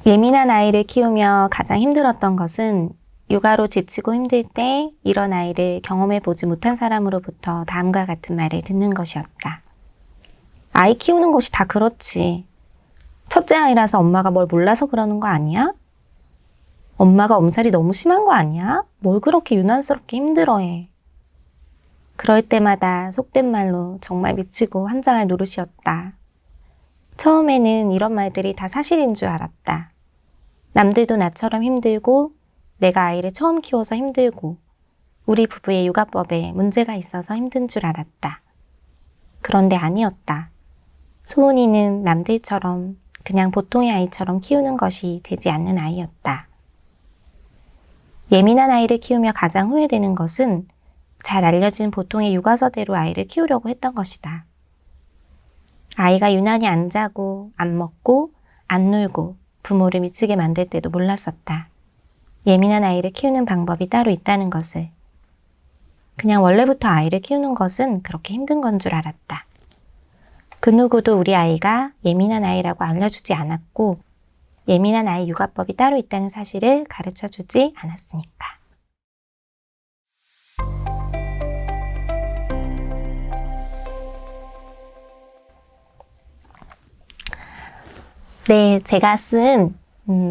예민한 아이를 키우며 가장 힘들었던 것은 육아로 지치고 힘들 때 이런 아이를 경험해 보지 못한 사람으로부터 다음과 같은 말을 듣는 것이었다. 아이 키우는 것이 다 그렇지. 첫째 아이라서 엄마가 뭘 몰라서 그러는 거 아니야? 엄마가 엄살이 너무 심한 거 아니야? 뭘 그렇게 유난스럽게 힘들어해. 그럴 때마다 속된 말로 정말 미치고 환장할 노릇이었다. 처음에는 이런 말들이 다 사실인 줄 알았다. 남들도 나처럼 힘들고 내가 아이를 처음 키워서 힘들고 우리 부부의 육아법에 문제가 있어서 힘든 줄 알았다. 그런데 아니었다. 소은이는 남들처럼 그냥 보통의 아이처럼 키우는 것이 되지 않는 아이였다. 예민한 아이를 키우며 가장 후회되는 것은 잘 알려진 보통의 육아서대로 아이를 키우려고 했던 것이다. 아이가 유난히 안 자고 안 먹고 안 놀고 부모를 미치게 만들 때도 몰랐었다. 예민한 아이를 키우는 방법이 따로 있다는 것을. 그냥 원래부터 아이를 키우는 것은 그렇게 힘든 건 줄 알았다. 그 누구도 우리 아이가 예민한 아이라고 알려주지 않았고 예민한 아이 육아법이 따로 있다는 사실을 가르쳐주지 않았으니까. 네, 제가 쓴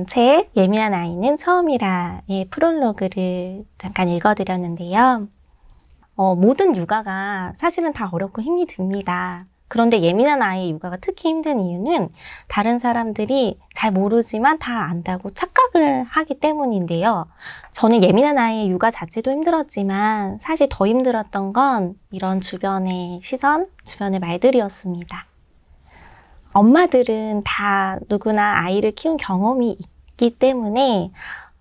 책 예민한 아이는 처음이라의 프롤로그를 잠깐 읽어드렸는데요. 모든 육아가 사실은 다 어렵고 힘이 듭니다. 그런데 예민한 아이의 육아가 특히 힘든 이유는 다른 사람들이 잘 모르지만 다 안다고 착각을 하기 때문인데요. 저는 예민한 아이의 육아 자체도 힘들었지만 사실 더 힘들었던 건 이런 주변의 시선, 주변의 말들이었습니다. 엄마들은 다 누구나 아이를 키운 경험이 있기 때문에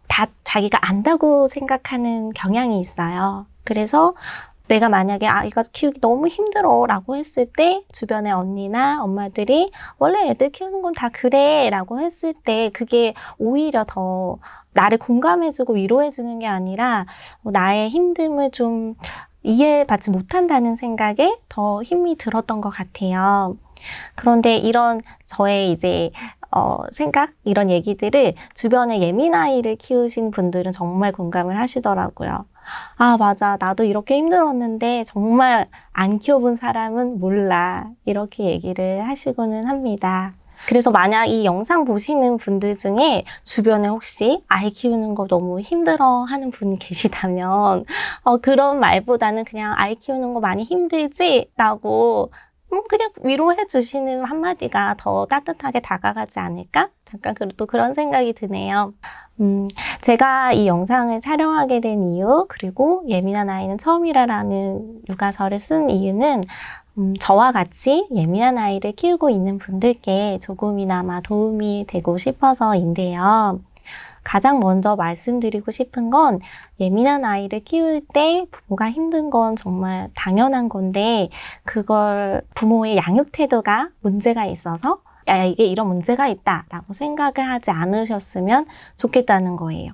다 자기가 안다고 생각하는 경향이 있어요. 그래서 내가 만약에 아이가 키우기 너무 힘들어 라고 했을 때 주변의 언니나 엄마들이 원래 애들 키우는 건 다 그래 라고 했을 때 그게 오히려 더 나를 공감해주고 위로해주는 게 아니라 나의 힘듦을 좀 이해받지 못한다는 생각에 더 힘이 들었던 것 같아요. 그런데 이런 저의 이제 생각, 이런 얘기들을 주변에 예민 아이를 키우신 분들은 정말 공감을 하시더라고요. 아, 맞아. 나도 이렇게 힘들었는데 정말 안 키워본 사람은 몰라. 이렇게 얘기를 하시고는 합니다. 그래서 만약 이 영상 보시는 분들 중에 주변에 혹시 아이 키우는 거 너무 힘들어 하는 분이 계시다면 그런 말보다는 그냥 아이 키우는 거 많이 힘들지? 라고 그냥 위로해 주시는 한마디가 더 따뜻하게 다가가지 않을까? 잠깐 또 그런 생각이 드네요. 제가 이 영상을 촬영하게 된 이유, 그리고 예민한 아이는 처음이라라는 육아서를 쓴 이유는 저와 같이 예민한 아이를 키우고 있는 분들께 조금이나마 도움이 되고 싶어서인데요. 가장 먼저 말씀드리고 싶은 건 예민한 아이를 키울 때 부모가 힘든 건 정말 당연한 건데 그걸 부모의 양육 태도가 문제가 있어서 야, 이게 이런 문제가 있다라고 생각을 하지 않으셨으면 좋겠다는 거예요.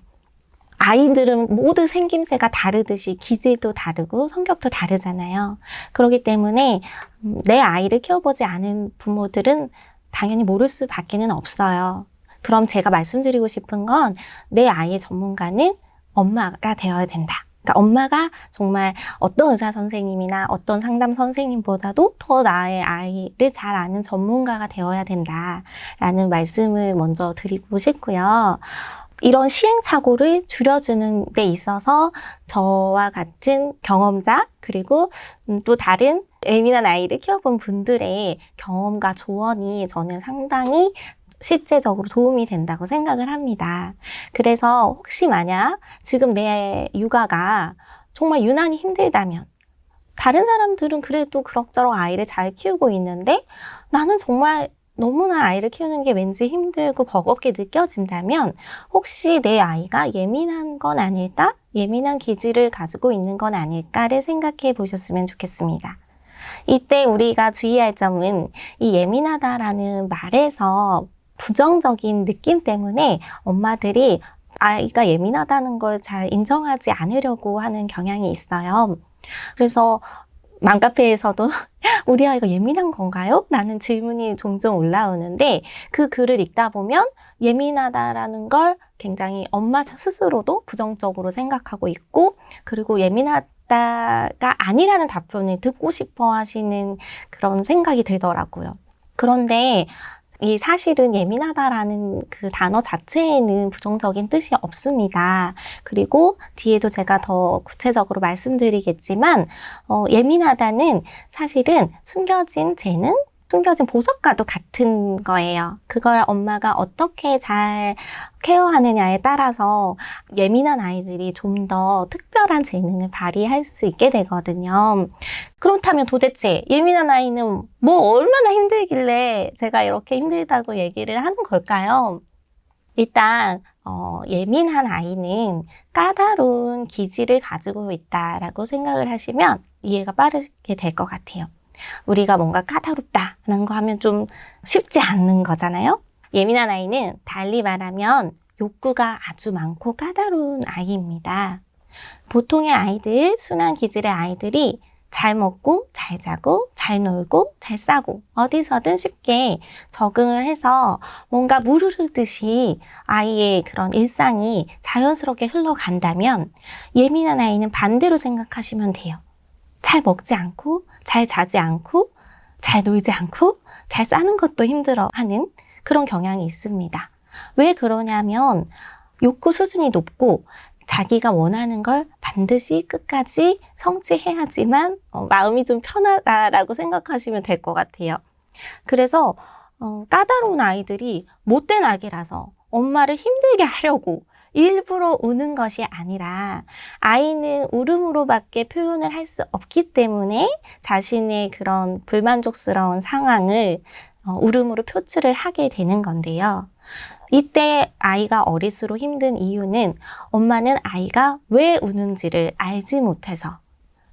아이들은 모두 생김새가 다르듯이 기질도 다르고 성격도 다르잖아요. 그렇기 때문에 내 아이를 키워보지 않은 부모들은 당연히 모를 수밖에는 없어요. 그럼 제가 말씀드리고 싶은 건 내 아이의 전문가는 엄마가 되어야 된다. 그러니까 엄마가 정말 어떤 의사 선생님이나 어떤 상담 선생님보다도 더 나의 아이를 잘 아는 전문가가 되어야 된다라는 말씀을 먼저 드리고 싶고요. 이런 시행착오를 줄여주는 데 있어서 저와 같은 경험자 그리고 또 다른 예민한 아이를 키워본 분들의 경험과 조언이 저는 상당히 실제적으로 도움이 된다고 생각을 합니다. 그래서 혹시 만약 지금 내 육아가 정말 유난히 힘들다면 다른 사람들은 그래도 그럭저럭 아이를 잘 키우고 있는데 나는 정말 너무나 아이를 키우는 게 왠지 힘들고 버겁게 느껴진다면 혹시 내 아이가 예민한 건 아닐까? 예민한 기질을 가지고 있는 건 아닐까를 생각해 보셨으면 좋겠습니다. 이때 우리가 주의할 점은 이 예민하다라는 말에서 부정적인 느낌 때문에 엄마들이 아이가 예민하다는 걸 잘 인정하지 않으려고 하는 경향이 있어요. 그래서 맘카페에서도 우리 아이가 예민한 건가요? 라는 질문이 종종 올라오는데 그 글을 읽다 보면 예민하다라는 걸 굉장히 엄마 스스로도 부정적으로 생각하고 있고 그리고 예민하다가 아니라는 답변을 듣고 싶어 하시는 그런 생각이 들더라고요. 그런데 이 사실은 예민하다라는 그 단어 자체에는 부정적인 뜻이 없습니다. 그리고 뒤에도 제가 더 구체적으로 말씀드리겠지만 예민하다는 사실은 숨겨진 재능, 숨겨진 보석과도 같은 거예요. 그걸 엄마가 어떻게 잘 케어하느냐에 따라서 예민한 아이들이 좀 더 특별한 재능을 발휘할 수 있게 되거든요. 그렇다면 도대체 예민한 아이는 뭐 얼마나 힘들길래 제가 이렇게 힘들다고 얘기를 하는 걸까요? 일단 예민한 아이는 까다로운 기질을 가지고 있다라고 생각을 하시면 이해가 빠르게 될 것 같아요. 우리가 뭔가 까다롭다라는 거 하면 좀 쉽지 않는 거잖아요. 예민한 아이는 달리 말하면 욕구가 아주 많고 까다로운 아이입니다. 보통의 아이들, 순한 기질의 아이들이 잘 먹고, 잘 자고, 잘 놀고, 잘 싸고 어디서든 쉽게 적응을 해서 뭔가 물 흐르듯이 아이의 그런 일상이 자연스럽게 흘러간다면 예민한 아이는 반대로 생각하시면 돼요. 잘 먹지 않고, 잘 자지 않고, 잘 놀지 않고, 잘 싸는 것도 힘들어하는 그런 경향이 있습니다. 왜 그러냐면 욕구 수준이 높고 자기가 원하는 걸 반드시 끝까지 성취해야지만 마음이 좀 편하다라고 생각하시면 될 것 같아요. 그래서 까다로운 아이들이 못된 아기라서 엄마를 힘들게 하려고 일부러 우는 것이 아니라 아이는 울음으로밖에 표현을 할 수 없기 때문에 자신의 그런 불만족스러운 상황을 울음으로 표출을 하게 되는 건데요. 이때 아이가 어릴수록 힘든 이유는 엄마는 아이가 왜 우는지를 알지 못해서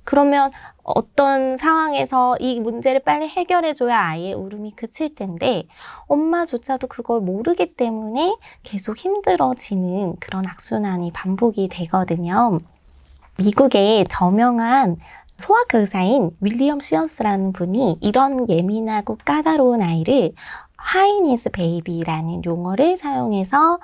그러면 어떤 상황에서 이 문제를 빨리 해결해줘야 아이의 울음이 그칠 텐데 엄마조차도 그걸 모르기 때문에 계속 힘들어지는 그런 악순환이 반복이 되거든요. 미국의 저명한 소아과 의사인 윌리엄 시어스라는 분이 이런 예민하고 까다로운 아이를 High Needs Baby라는 용어를 사용해서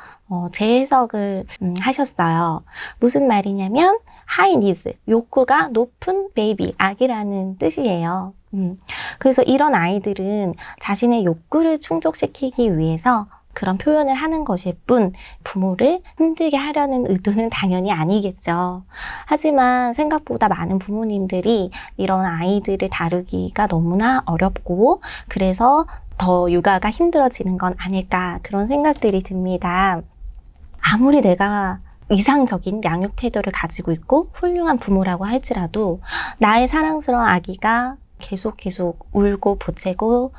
재해석을 하셨어요. 무슨 말이냐면 High Needs, 욕구가 높은 베이비, 아기라는 뜻이에요. 그래서 이런 아이들은 자신의 욕구를 충족시키기 위해서 그런 표현을 하는 것일 뿐 부모를 힘들게 하려는 의도는 당연히 아니겠죠. 하지만 생각보다 많은 부모님들이 이런 아이들을 다루기가 너무나 어렵고 그래서 더 육아가 힘들어지는 건 아닐까 그런 생각들이 듭니다. 아무리 내가 이상적인 양육 태도를 가지고 있고 훌륭한 부모라고 할지라도 나의 사랑스러운 아기가 계속 울고 보채고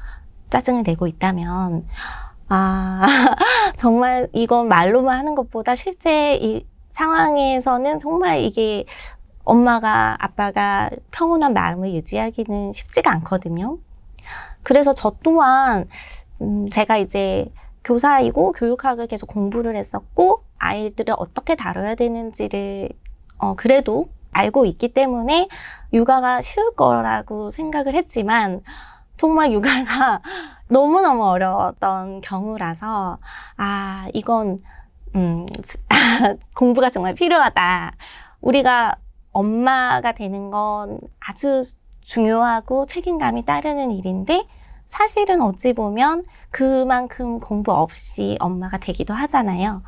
짜증을 내고 있다면 정말 이건 말로만 하는 것보다 실제 이 상황에서는 정말 이게 엄마가 아빠가 평온한 마음을 유지하기는 쉽지가 않거든요. 그래서 저 또한 제가 이제 교사이고 교육학을 계속 공부를 했었고 아이들을 어떻게 다뤄야 되는지를 그래도 알고 있기 때문에 육아가 쉬울 거라고 생각을 했지만 정말 육아가 너무너무 어려웠던 경우라서 이건 공부가 정말 필요하다. 우리가 엄마가 되는 건 아주 중요하고 책임감이 따르는 일인데 사실은 어찌 보면 그만큼 공부 없이 엄마가 되기도 하잖아요.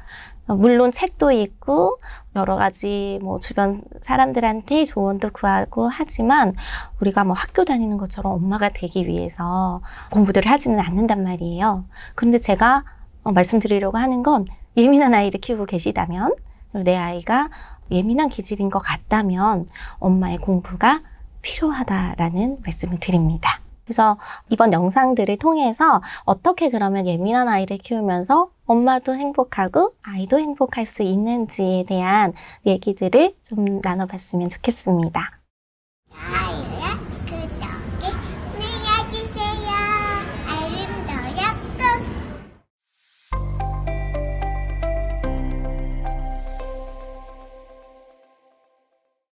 물론 책도 읽고 여러 가지 주변 사람들한테 조언도 구하고 하지만 우리가 학교 다니는 것처럼 엄마가 되기 위해서 공부들을 하지는 않는단 말이에요. 그런데 제가 말씀드리려고 하는 건 예민한 아이를 키우고 계시다면 내 아이가 예민한 기질인 것 같다면 엄마의 공부가 필요하다라는 말씀을 드립니다. 그래서 이번 영상들을 통해서 어떻게 그러면 예민한 아이를 키우면서 엄마도 행복하고 아이도 행복할 수 있는지에 대한 얘기들을 좀 나눠봤으면 좋겠습니다.